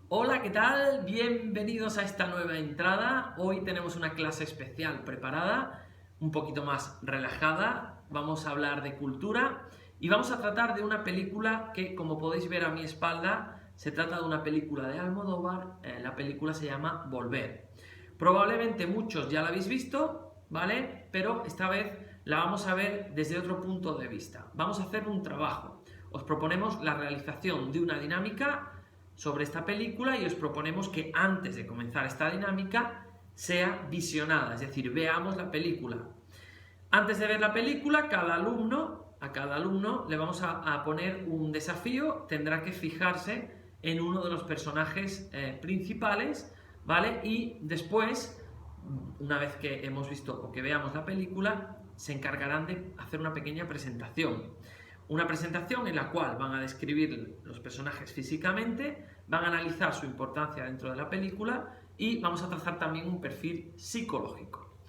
Hola, ¿qué tal? Bienvenidos a esta nueva entrada. Hoy tenemos una clase especial preparada, un poquito más relajada. Vamos a hablar de cultura y vamos a tratar de una película que, como podéis ver a mi espalda, se trata de una película de Almodóvar. La película se llama Volver. Probablemente muchos ya la habéis visto, ¿vale? Pero esta vez la vamos a ver desde otro punto de vista. Vamos a hacer un trabajo. Os proponemos la realización de una dinámica sobre esta película y os proponemos que antes de comenzar esta dinámica sea visionada, es decir, veamos la película. Antes de ver la película, a cada alumno le vamos a poner un desafío, tendrá que fijarse en uno de los personajes principales, ¿vale? Y después, una vez que hemos visto o que veamos la película, se encargarán de hacer una pequeña presentación. Una presentación en la cual van a describir los personajes físicamente, van a analizar su importancia dentro de la película y vamos a trazar también un perfil psicológico.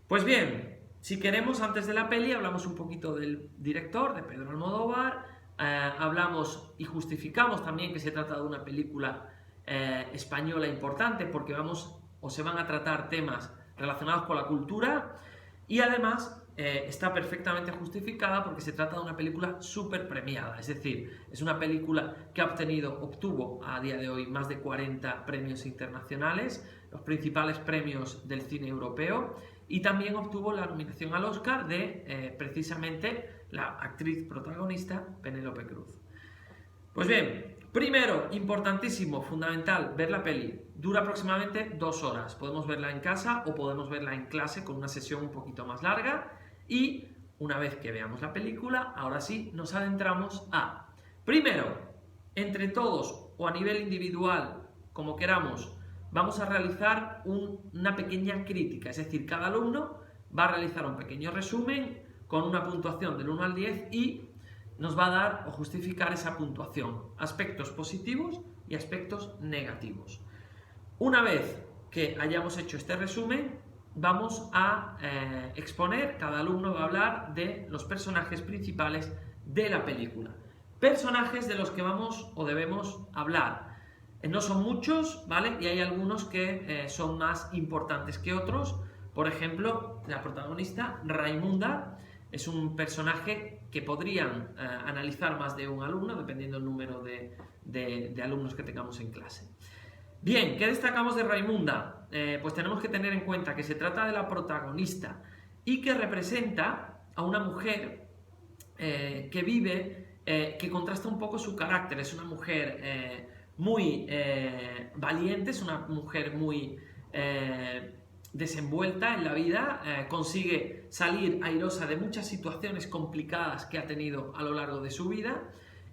Pues bien, si queremos, antes de la peli hablamos un poquito del director, de Pedro Almodóvar, hablamos y justificamos también que se trata de una película española importante porque se van a tratar temas relacionados con la cultura y además está perfectamente justificada porque se trata de una película súper premiada, es decir, es una película que obtuvo a día de hoy más de 40 premios internacionales, los principales premios del cine europeo, y también obtuvo la nominación al Oscar de precisamente la actriz protagonista Penélope Cruz. Pues bien, primero, importantísimo, fundamental, ver la peli. Dura aproximadamente 2 horas. Podemos verla en casa o podemos verla en clase con una sesión un poquito más larga. Y una vez que veamos la película, ahora sí, nos adentramos primero, entre todos o a nivel individual, como queramos, vamos a realizar una pequeña crítica. Es decir, cada alumno va a realizar un pequeño resumen con una puntuación del 1 al 10 y nos va a dar o justificar esa puntuación, aspectos positivos y aspectos negativos. Una vez que hayamos hecho este resumen, vamos a exponer, cada alumno va a hablar de los personajes principales de la película. Personajes de los que vamos o debemos hablar. No son muchos, ¿vale? Y hay algunos que son más importantes que otros. Por ejemplo, la protagonista, Raimunda, es un personaje que podrían analizar más de un alumno, dependiendo del número de alumnos que tengamos en clase. Bien, ¿qué destacamos de Raimunda? Pues tenemos que tener en cuenta que se trata de la protagonista y que representa a una mujer que vive, que contrasta un poco su carácter. Es una mujer muy valiente, es una mujer muy desenvuelta en la vida, consigue salir airosa de muchas situaciones complicadas que ha tenido a lo largo de su vida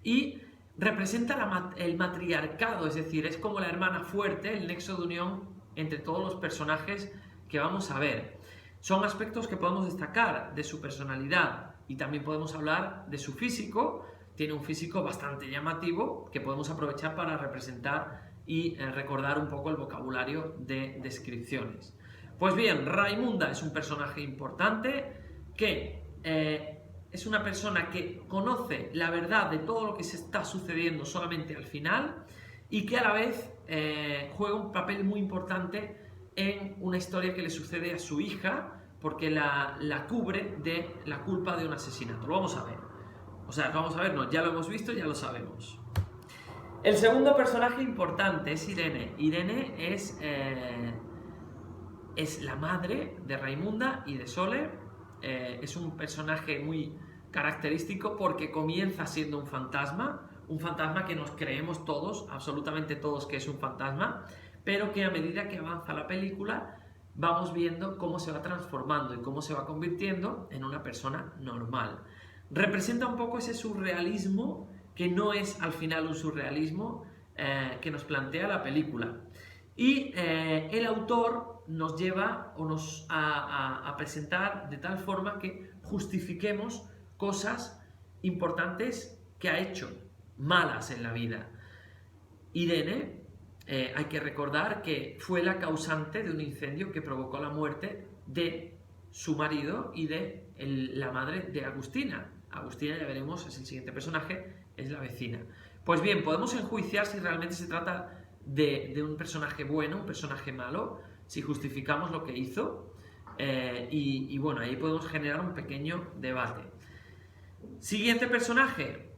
y representa el matriarcado, es decir, es como la hermana fuerte, el nexo de unión entre todos los personajes que vamos a ver. Son aspectos que podemos destacar de su personalidad y también podemos hablar de su físico. Tiene un físico bastante llamativo que podemos aprovechar para representar y recordar un poco el vocabulario de descripciones. Pues bien, Raimunda es un personaje importante que es una persona que conoce la verdad de todo lo que se está sucediendo solamente al final y que a la vez juega un papel muy importante en una historia que le sucede a su hija porque la cubre de la culpa de un asesinato. Lo vamos a ver. O sea, vamos a ver, no, ya lo hemos visto, ya lo sabemos. El segundo personaje importante es Irene. Irene es la madre de Raimunda y de Sole. Es un personaje muy característico porque comienza siendo un fantasma que nos creemos todos, absolutamente todos, que es un fantasma, pero que a medida que avanza la película vamos viendo cómo se va transformando y cómo se va convirtiendo en una persona normal. Representa un poco ese surrealismo que no es al final un surrealismo que nos plantea la película. Y el autor nos lleva a presentar de tal forma que justifiquemos cosas importantes que ha hecho, malas en la vida. Irene, hay que recordar que fue la causante de un incendio que provocó la muerte de su marido y de la madre de Agustina. Agustina, ya veremos, es el siguiente personaje, es la vecina. Pues bien, podemos enjuiciar si realmente se trata de un personaje bueno, un personaje malo, si justificamos lo que hizo. Y bueno, ahí podemos generar un pequeño debate. Siguiente personaje.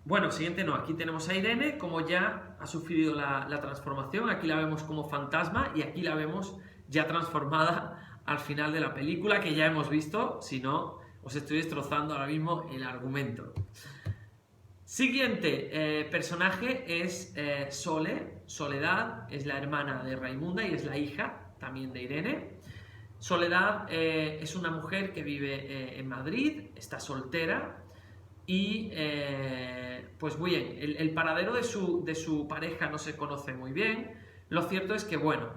Bueno, siguiente no, aquí tenemos a Irene, como ya ha sufrido la transformación. Aquí la vemos como fantasma y aquí la vemos ya transformada al final de la película, que ya hemos visto. Si no, os estoy destrozando ahora mismo el argumento. Siguiente personaje es Soledad, es la hermana de Raimunda y es la hija también de Irene. Soledad es una mujer que vive en Madrid, está soltera y pues muy bien, el paradero de su pareja no se conoce muy bien. Lo cierto es que, bueno,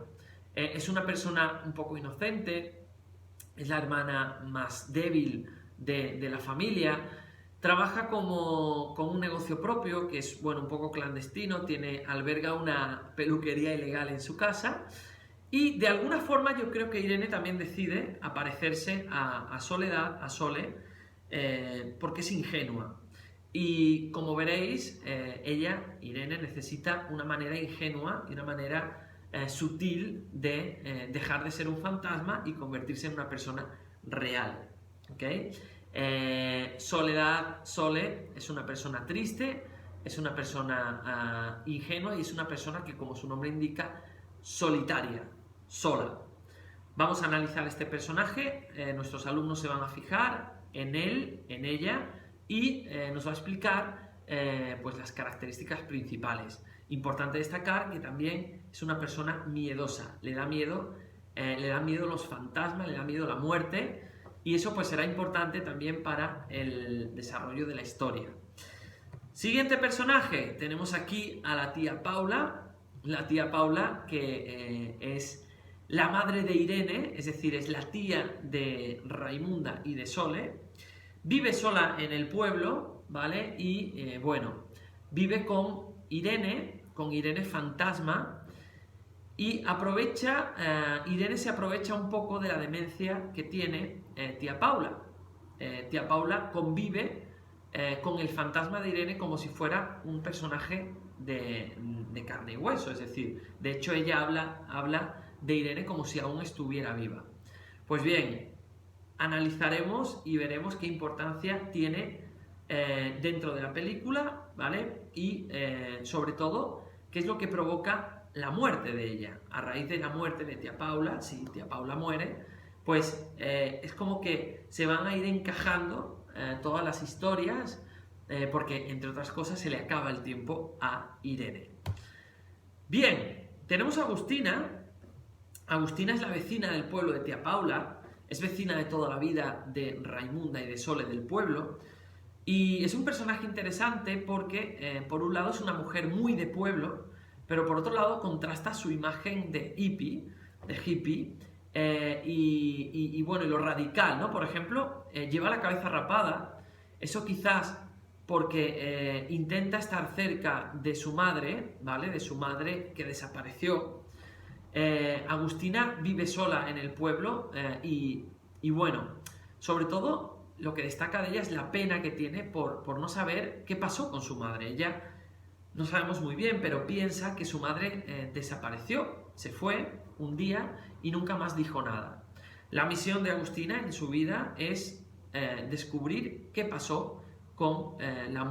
es una persona un poco inocente, es la hermana más débil de la familia, trabaja con un negocio propio que es, bueno, un poco clandestino, alberga una peluquería ilegal en su casa. Y de alguna forma yo creo que Irene también decide aparecerse a Soledad, a Sole, porque es ingenua. Y como veréis, Irene, necesita una manera ingenua y una manera sutil de dejar de ser un fantasma y convertirse en una persona real. ¿Okay? Sole es una persona triste, es una persona ingenua y es una persona que, como su nombre indica, solitaria, sola. Vamos a analizar este personaje, nuestros alumnos se van a fijar en él, en ella, y nos va a explicar pues las características principales. Importante destacar que también es una persona miedosa, le da miedo los fantasmas, le da miedo la muerte, y eso pues será importante también para el desarrollo de la historia. Siguiente personaje, tenemos aquí a la tía Paula, que es la madre de Irene, es decir, es la tía de Raimunda y de Sole. Vive sola en el pueblo, ¿vale? Y bueno, vive con Irene fantasma, y Irene se aprovecha un poco de la demencia que tiene tía Paula. Tía Paula convive con el fantasma de Irene como si fuera un personaje de carne y hueso, es decir, de hecho ella habla de Irene como si aún estuviera viva. Pues bien, analizaremos y veremos qué importancia tiene dentro de la película, ¿vale? Y sobre todo, qué es lo que provoca la muerte de ella. A raíz de la muerte de tía Paula, si tía Paula muere, pues es como que se van a ir encajando todas las historias, porque entre otras cosas se le acaba el tiempo a Irene. Bien, tenemos a Agustina. Agustina es la vecina del pueblo de tía Paula, es vecina de toda la vida de Raimunda y de Sole del pueblo, y es un personaje interesante porque por un lado es una mujer muy de pueblo, pero por otro lado contrasta su imagen de hippie, y bueno, y lo radical, ¿no? Por ejemplo, lleva la cabeza rapada, eso quizás porque intenta estar cerca de su madre, ¿vale? De su madre que desapareció. Agustina vive sola en el pueblo y bueno, sobre todo lo que destaca de ella es la pena que tiene por no saber qué pasó con su madre. Ella no sabemos muy bien, pero piensa que su madre desapareció, se fue un día y nunca más dijo nada. La misión de Agustina en su vida es descubrir qué pasó con la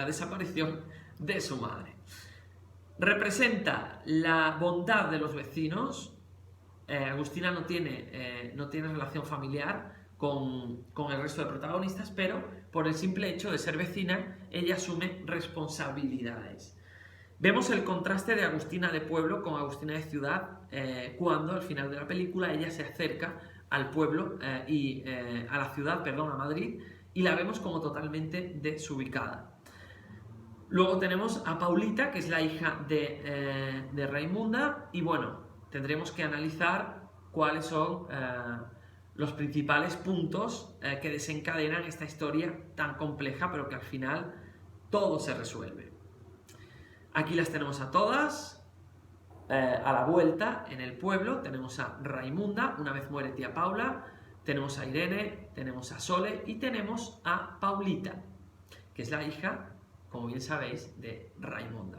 desaparición de su madre. Representa la bondad de los vecinos. Agustina no tiene relación familiar con el resto de protagonistas, pero por el simple hecho de ser vecina, ella asume responsabilidades. Vemos el contraste de Agustina de pueblo con Agustina de ciudad cuando al final de la película ella se acerca al pueblo a la ciudad, a Madrid, y la vemos como totalmente desubicada. Luego tenemos a Paulita, que es la hija de Raimunda, y bueno, tendremos que analizar cuáles son los principales puntos que desencadenan esta historia tan compleja, pero que al final todo se resuelve. Aquí las tenemos a todas. A la vuelta, en el pueblo, tenemos a Raimunda, una vez muere tía Paula, tenemos a Irene, tenemos a Sole y tenemos a Paulita, que es la hija como bien sabéis, de Raimunda.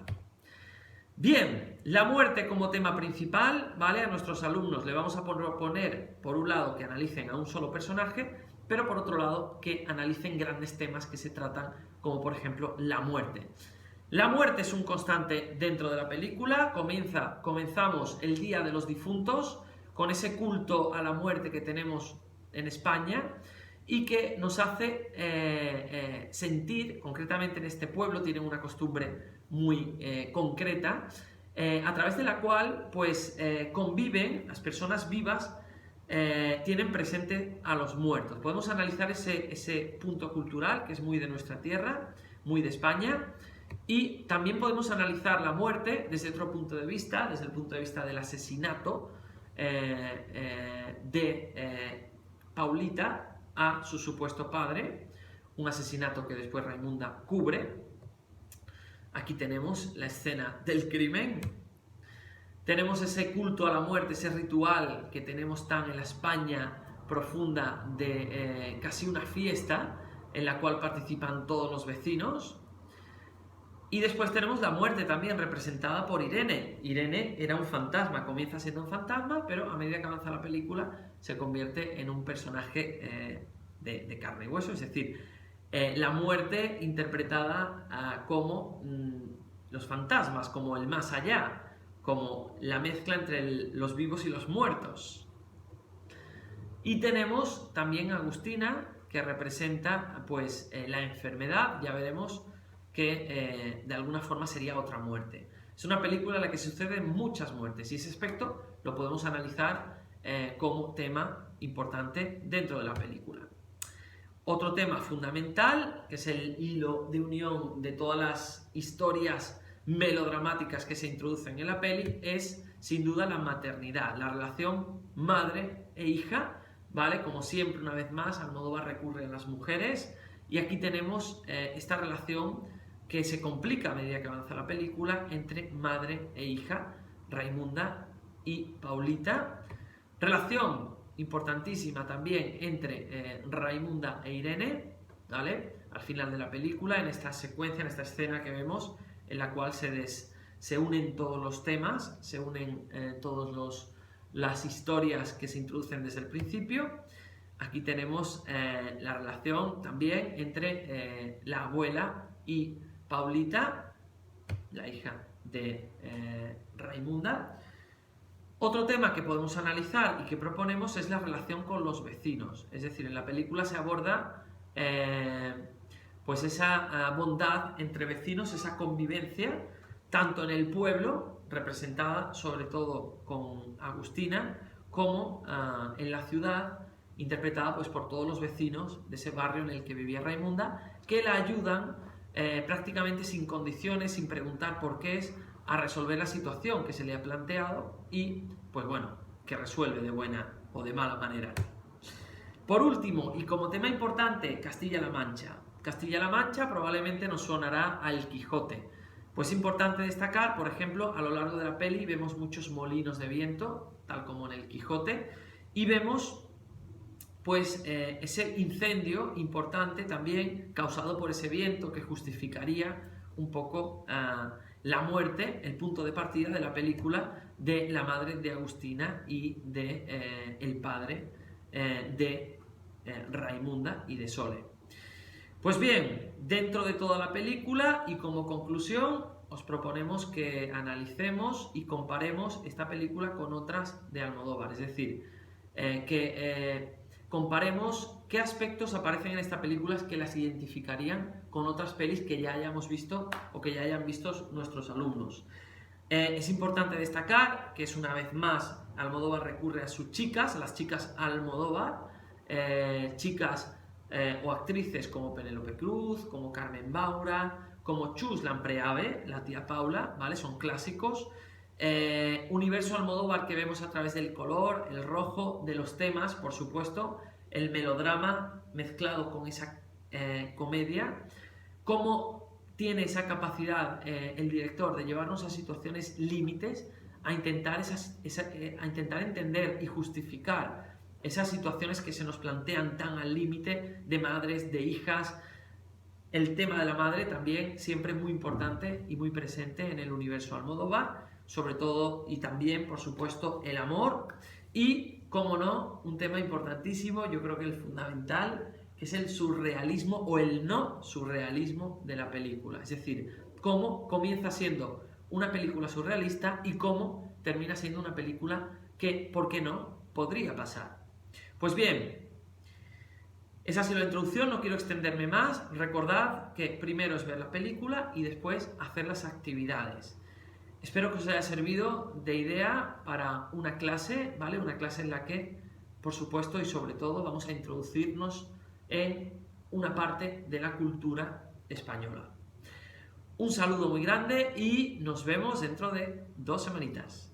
Bien, la muerte como tema principal, ¿vale? A nuestros alumnos le vamos a proponer, por un lado, que analicen a un solo personaje, pero por otro lado, que analicen grandes temas que se tratan, como por ejemplo la muerte. La muerte es un constante dentro de la película. Comenzamos el Día de los Difuntos, con ese culto a la muerte que tenemos en España y que nos hace sentir, concretamente en este pueblo, tienen una costumbre muy concreta, a través de la cual pues conviven las personas vivas, tienen presente a los muertos. Podemos analizar ese punto cultural que es muy de nuestra tierra, muy de España, y también podemos analizar la muerte desde otro punto de vista, desde el punto de vista del asesinato de Paulita a su supuesto padre, un asesinato que después Raimunda cubre. Aquí tenemos la escena del crimen. Tenemos ese culto a la muerte, ese ritual que tenemos tan en la España profunda de casi una fiesta en la cual participan todos los vecinos. Y después tenemos la muerte también representada por Irene. Irene era un fantasma, comienza siendo un fantasma, pero a medida que avanza la película se convierte en un personaje de carne y hueso, es decir, la muerte interpretada como los fantasmas, como el más allá, como la mezcla entre los vivos y los muertos. Y tenemos también a Agustina, que representa pues la enfermedad, ya veremos que de alguna forma sería otra muerte. Es una película en la que suceden muchas muertes y ese aspecto lo podemos analizar como tema importante dentro de la película. Otro tema fundamental, que es el hilo de unión de todas las historias melodramáticas que se introducen en la peli, es sin duda la maternidad, la relación madre e hija, ¿vale? Como siempre, una vez más, Almodóvar recurre a las mujeres y aquí tenemos esta relación que se complica a medida que avanza la película entre madre e hija, Raimunda y Paulita. Relación importantísima también entre Raimunda e Irene, ¿vale? Al final de la película, en esta secuencia, en esta escena que vemos, en la cual se unen todos los temas, se unen todas las historias que se introducen desde el principio. Aquí tenemos la relación también entre la abuela y Paulita, la hija de Raimunda. Otro tema que podemos analizar y que proponemos es la relación con los vecinos. Es decir, en la película se aborda pues esa bondad entre vecinos, esa convivencia, tanto en el pueblo, representada sobre todo con Agustina, como en la ciudad, interpretada pues por todos los vecinos de ese barrio en el que vivía Raimunda, que la ayudan prácticamente sin condiciones, sin preguntar por qué es, a resolver la situación que se le ha planteado y, pues bueno, que resuelve de buena o de mala manera. Por último, y como tema importante, Castilla-La Mancha. Castilla-La Mancha probablemente nos sonará al Quijote. Pues es importante destacar, por ejemplo, a lo largo de la peli vemos muchos molinos de viento, tal como en el Quijote, y vemos pues ese incendio importante también causado por ese viento que justificaría un poco la muerte, el punto de partida de la película de la madre de Agustina y de el padre de Raimunda y de Sole. Pues bien, dentro de toda la película y como conclusión os proponemos que analicemos y comparemos esta película con otras de Almodóvar, es decir, comparemos qué aspectos aparecen en esta película que las identificarían con otras pelis que ya hayamos visto o que ya hayan visto nuestros alumnos. Es importante destacar que es una vez más Almodóvar recurre a sus chicas, a las chicas Almodóvar, chicas o actrices como Penélope Cruz, como Carmen Maura, como Chus Lampreave, la tía Paula, ¿vale? Son clásicos. Universo Almodóvar que vemos a través del color, el rojo, de los temas, por supuesto, el melodrama mezclado con esa comedia, cómo tiene esa capacidad el director de llevarnos a situaciones límites, a intentar entender y justificar esas situaciones que se nos plantean tan al límite de madres, de hijas, El tema de la madre también siempre muy importante y muy presente en el universo Almodóvar, sobre todo y también, por supuesto, el amor y, como no, un tema importantísimo, yo creo que el fundamental, que es el surrealismo o el no surrealismo de la película. Es decir, cómo comienza siendo una película surrealista y cómo termina siendo una película que, ¿por qué no?, podría pasar. Pues bien, esa ha sido la introducción, no quiero extenderme más. Recordad que primero es ver la película y después hacer las actividades. Espero que os haya servido de idea para una clase, ¿vale? Una clase en la que, por supuesto y sobre todo, vamos a introducirnos en una parte de la cultura española. Un saludo muy grande y nos vemos dentro de 2 semanitas.